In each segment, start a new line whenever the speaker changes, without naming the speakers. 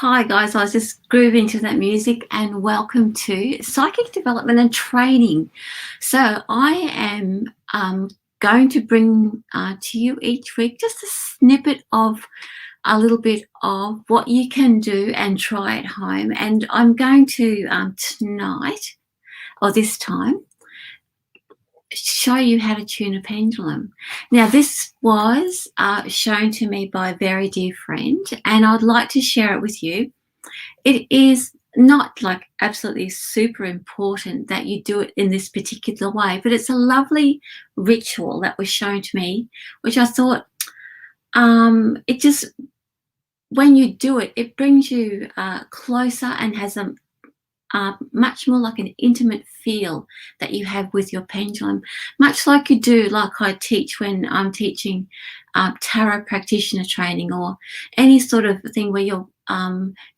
Hi guys, I was just grooving to that music, and welcome to Psychic Development and Training. So I am going to bring to you each week just a snippet of a little bit of what you can do and try at home. And I'm going to tonight, or this time, show you how to tune a pendulum. Now, this was shown to me by a very dear friend, and I'd like to share it with you. It is not like absolutely super important that you do it in this particular way, but it's a lovely ritual that was shown to me, which I thought it just, when you do it, it brings you closer and has a much more like an intimate feel that you have with your pendulum, much like you do, like I teach when I'm teaching tarot practitioner training or any sort of thing where you're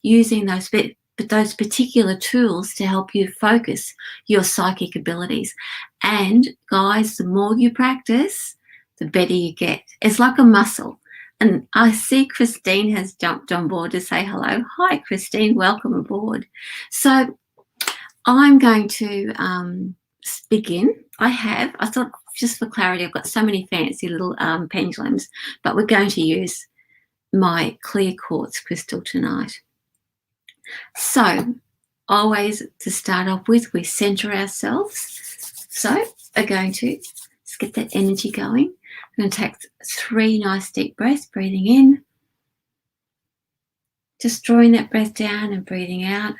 using those particular tools to help you focus your psychic abilities. And guys, the more you practice, the better you get. It's like a muscle. And I see Christine has jumped on board to say hello. Hi, Christine, welcome aboard. So I'm going to begin. I thought, just for clarity, I've got so many fancy little pendulums, but we're going to use my clear quartz crystal tonight. So always, to start off with, we center ourselves. So we're going to just get that energy going. I'm going to take 3 nice deep breaths, breathing in, just drawing that breath down and breathing out.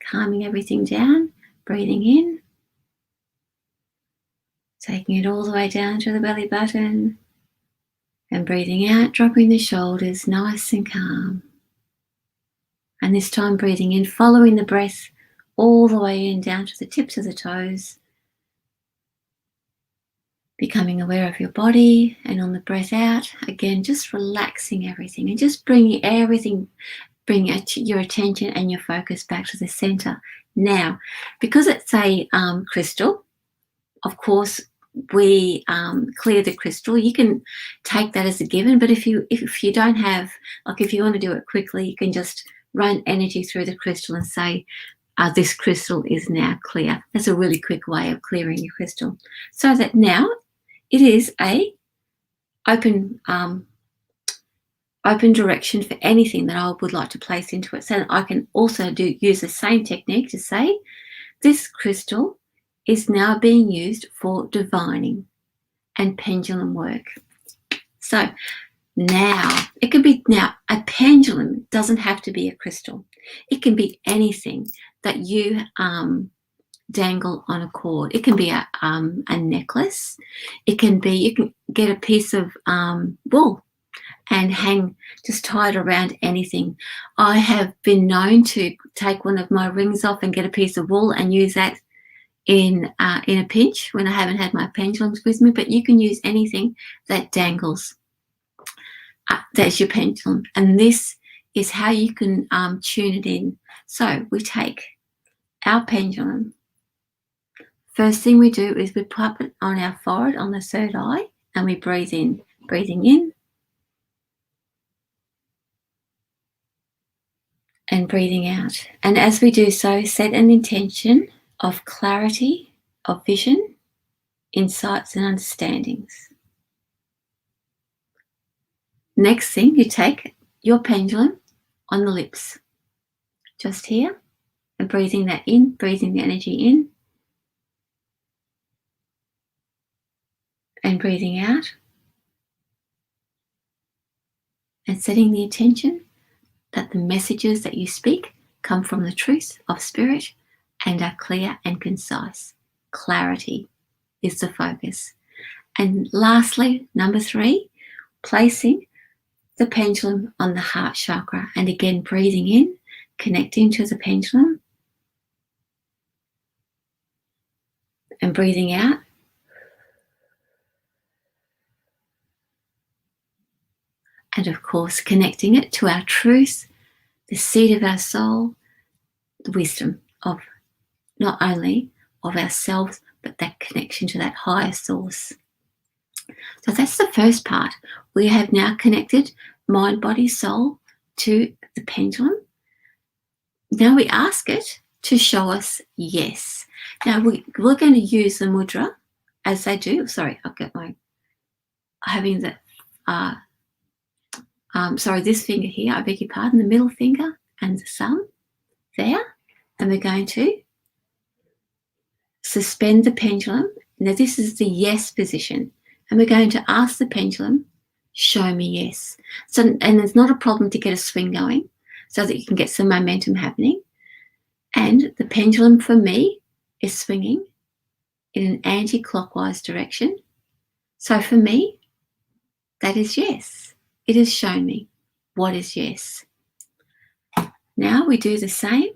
Calming everything down, breathing in, taking it all the way down to the belly button, and breathing out, dropping the shoulders, nice and calm. And this time breathing in, following the breath all the way in, down to the tips of the toes, becoming aware of your body, and on the breath out, again, just relaxing everything and just bringing everything, bring your attention and your focus back to the center. Now, because it's a crystal, of course, we clear the crystal. You can take that as a given, but if you don't have, like if you want to do it quickly, you can just run energy through the crystal and say, this crystal is now clear. That's a really quick way of clearing your crystal. So that now it is a open direction for anything that I would like to place into it. So that I can also use the same technique to say, this crystal is now being used for divining and pendulum work. So now, it can be, now a pendulum doesn't have to be a crystal. It can be anything that you dangle on a cord. It can be a necklace. It can be, you can get a piece of wool and hang, just tie it around anything. I have been known to take one of my rings off and get a piece of wool and use that in a pinch when I haven't had my pendulums with me, but you can use anything that dangles. That's your pendulum, and this is how you can tune it in. So we take our pendulum. First thing we do is we pop it on our forehead, on the third eye, and we breathe in, breathing in, and breathing out. And as we do so, set an intention of clarity, of vision, insights and understandings. Next thing, you take your pendulum on the lips, just here, and breathing that in, breathing the energy in, and breathing out, and setting the intention that the messages that you speak come from the truth of spirit and are clear and concise. Clarity is the focus. And lastly, number 3, placing the pendulum on the heart chakra, and again breathing in, connecting to the pendulum, and breathing out, and of course connecting it to our truth, the seed of our soul, the wisdom of not only of ourselves, but that connection to that higher source. So that's the first part. We have now connected mind, body, soul to the pendulum. Now we ask it to show us yes. Now we're going to use the mudra as they do. Sorry, I've got my having the sorry, this finger here, I beg your pardon, the middle finger and the thumb there, and we're going to suspend the pendulum. Now this is the yes position, and we're going to ask the pendulum, show me yes. So, and there's not a problem to get a swing going so that you can get some momentum happening. And the pendulum for me is swinging in an anti-clockwise direction. So for me, that is yes. It has shown me what is yes. Now we do the same,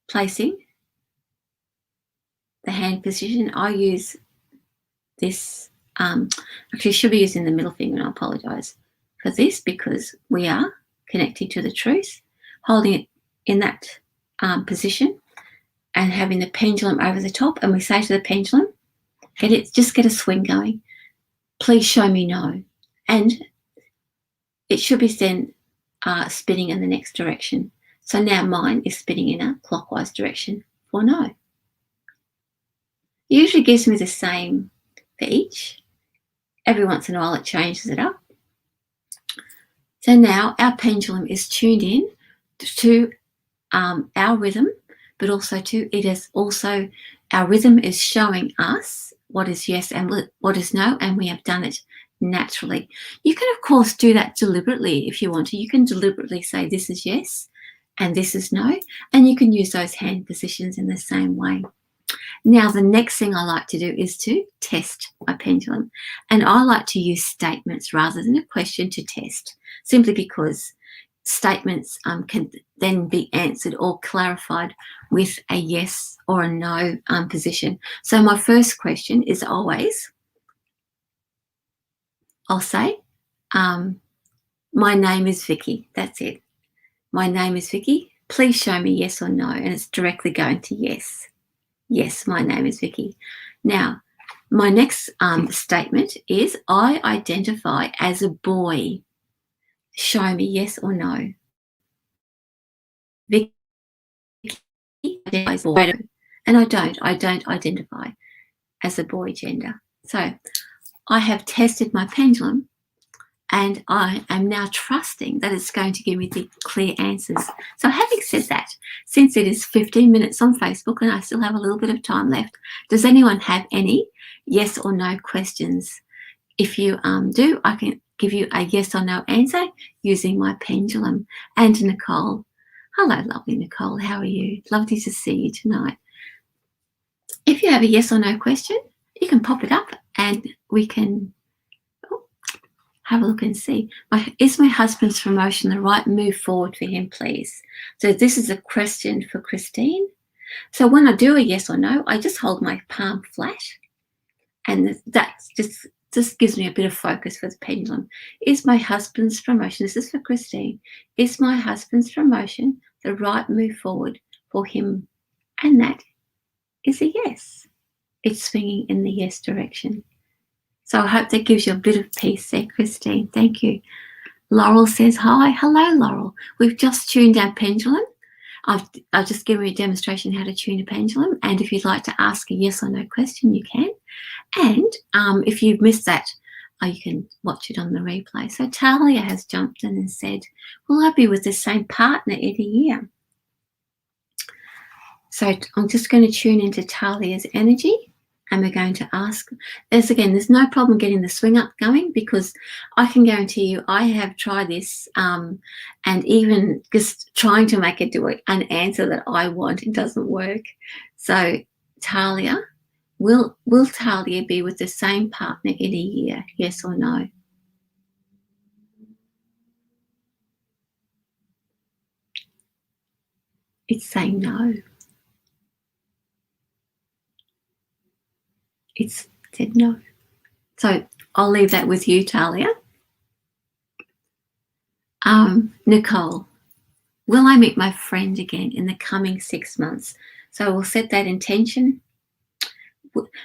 placing the hand position. I use this, actually should be using the middle finger, and I apologise for this because we are connecting to the truth, holding it in that position and having the pendulum over the top, and we say to the pendulum, just get a swing going. Please show me no. And it should be then spinning in the next direction. So now mine is spinning in a clockwise direction for no. It usually gives me the same for each. Every once in a while it changes it up. So now our pendulum is tuned in to our rhythm, but also our rhythm is showing us what is yes and what is no, and we have done it naturally. You can, of course, do that deliberately if you want to. You can deliberately say this is yes and this is no, and you can use those hand positions in the same way. Now, the next thing I like to do is to test my pendulum, and I like to use statements rather than a question to test, simply because statements can then be answered or clarified with a yes or a no position. So my first question is always, I'll say, my name is Vicki. That's it. My name is Vicki. Please show me yes or no. And it's directly going to yes. Yes, my name is Vicki. Now, my next statement is, I identify as a boy. Show me yes or no. Vicki identifies as a boy. And I don't identify as a boy gender. So I have tested my pendulum, and I am now trusting that it's going to give me the clear answers. So having said that, since it is 15 minutes on Facebook and I still have a little bit of time left, does anyone have any yes or no questions? If you do, I can give you a yes or no answer using my pendulum. And Nicole, hello, lovely Nicole, how are you? Lovely to see you tonight. If you have a yes or no question, you can pop it up and we can have a look and see. Is my husband's promotion the right move forward for him, please? So this is a question for Christine. So when I do a yes or no, I just hold my palm flat, and that just gives me a bit of focus for the pendulum. Is my husband's promotion, this is for Christine, is my husband's promotion the right move forward for him? And that is a yes. It's swinging in the yes direction. So I hope that gives you a bit of peace there, Christine. Thank you. Laurel says hi. Hello, Laurel. We've just tuned our pendulum. I've just given you a demonstration how to tune a pendulum. And if you'd like to ask a yes or no question, you can. And if you've missed that, you can watch it on the replay. So Talia has jumped in and said, will I be with the same partner every year? So I'm just going to tune into Talia's energy. And we're going to ask, there's no problem getting the swing up going, because I can guarantee you I have tried this and even just trying to make it do an answer that I want, it doesn't work. So Talia, will Talia be with the same partner in a year, yes or no? It's saying no. It's said no. So I'll leave that with you, Talia. Nicole, will I meet my friend again in the coming 6 months? So we'll set that intention.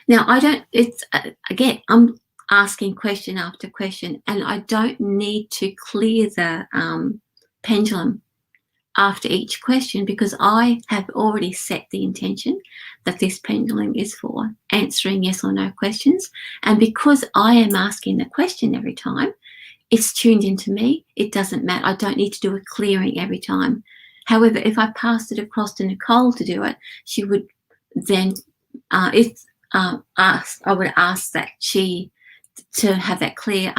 Now, again, asking question after question, and I don't need to clear the pendulum after each question, because I have already set the intention that this pendulum is for answering yes or no questions. And because I am asking the question every time, it's tuned into me. It doesn't matter. I don't need to do a clearing every time. However, if I passed it across to Nicole to do it, she would then, I would ask that she, to have that clear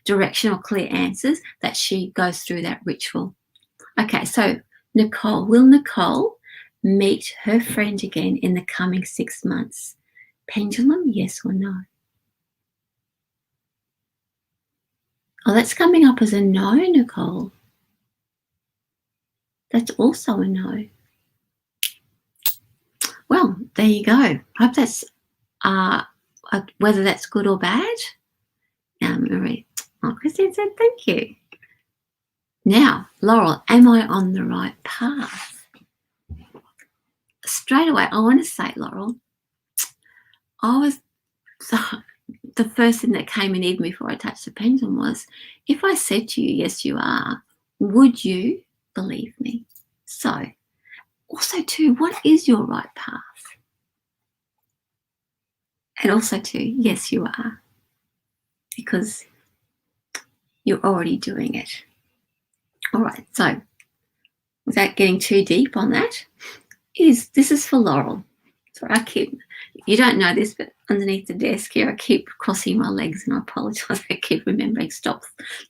direction or clear answers, that she goes through that ritual. Okay, so Nicole, will Nicole meet her friend again in the coming 6 months? Pendulum, yes or no? Oh, that's coming up as a no, Nicole. That's also a no. Well, there you go. Hope that's, whether that's good or bad. Marie, Christine said thank you. Now, Laurel, am I on the right path? Straight away, I want to say, Laurel, the first thing that came in even before I touched the pendulum was, if I said to you, yes, you are, would you believe me? So, also too, what is your right path? And also too, yes, you are, because you're already doing it. All right, so without getting too deep on that, this is for Laurel. So you don't know this, but underneath the desk here, I keep crossing my legs, and I apologise. I keep remembering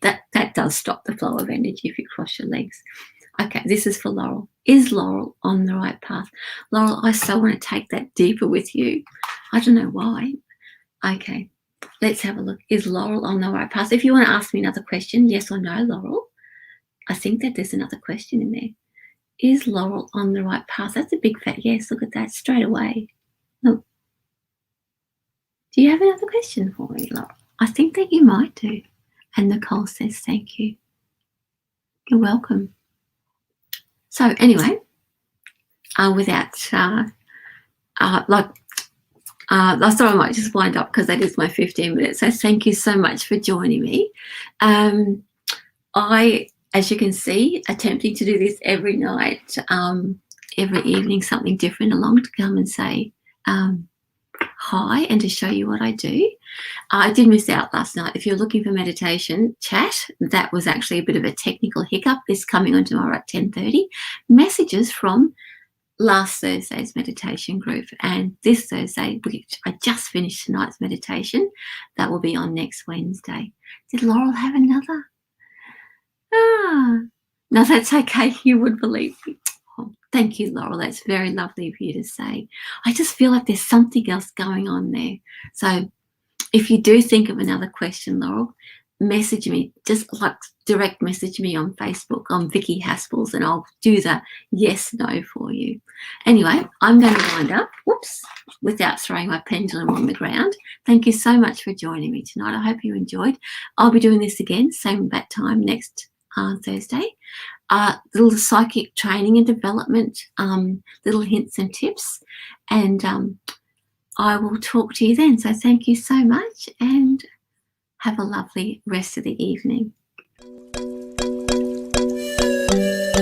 that does stop the flow of energy if you cross your legs. Okay, this is for Laurel. Is Laurel on the right path? Laurel, I so want to take that deeper with you. I don't know why. Okay, let's have a look. Is Laurel on the right path? If you want to ask me another question, yes or no, Laurel, I think that there's another question in there. Is Laurel on the right path? That's a big fat yes. Look at that straight away. Look. Do you have another question for me, Laurel? I think that you might do. And Nicole says thank you. You're welcome. So anyway, without I thought I might just wind up because that is my 15 minutes. So thank you so much for joining me. I, as you can see, attempting to do this every night, every evening, something different along to come and say hi and to show you what I do. I did miss out last night. If you're looking for meditation chat, that was actually a bit of a technical hiccup. This coming on tomorrow at 10:30. Messages from last Thursday's meditation group, and this Thursday, which I just finished tonight's meditation, that will be on next Wednesday. Did Laurel have another? No, that's okay. You would believe me. Oh, thank you, Laurel. That's very lovely of you to say. I just feel like there's something else going on there. So if you do think of another question, Laurel, message me, just like direct message me on Facebook on Vicki Haspels, and I'll do the yes, no for you. Anyway, I'm going to wind up, without throwing my pendulum on the ground. Thank you so much for joining me tonight. I hope you enjoyed. I'll be doing this again, same bat time next Thursday. Little psychic training and development, little hints and tips, and I will talk to you then. So thank you so much, and have a lovely rest of the evening.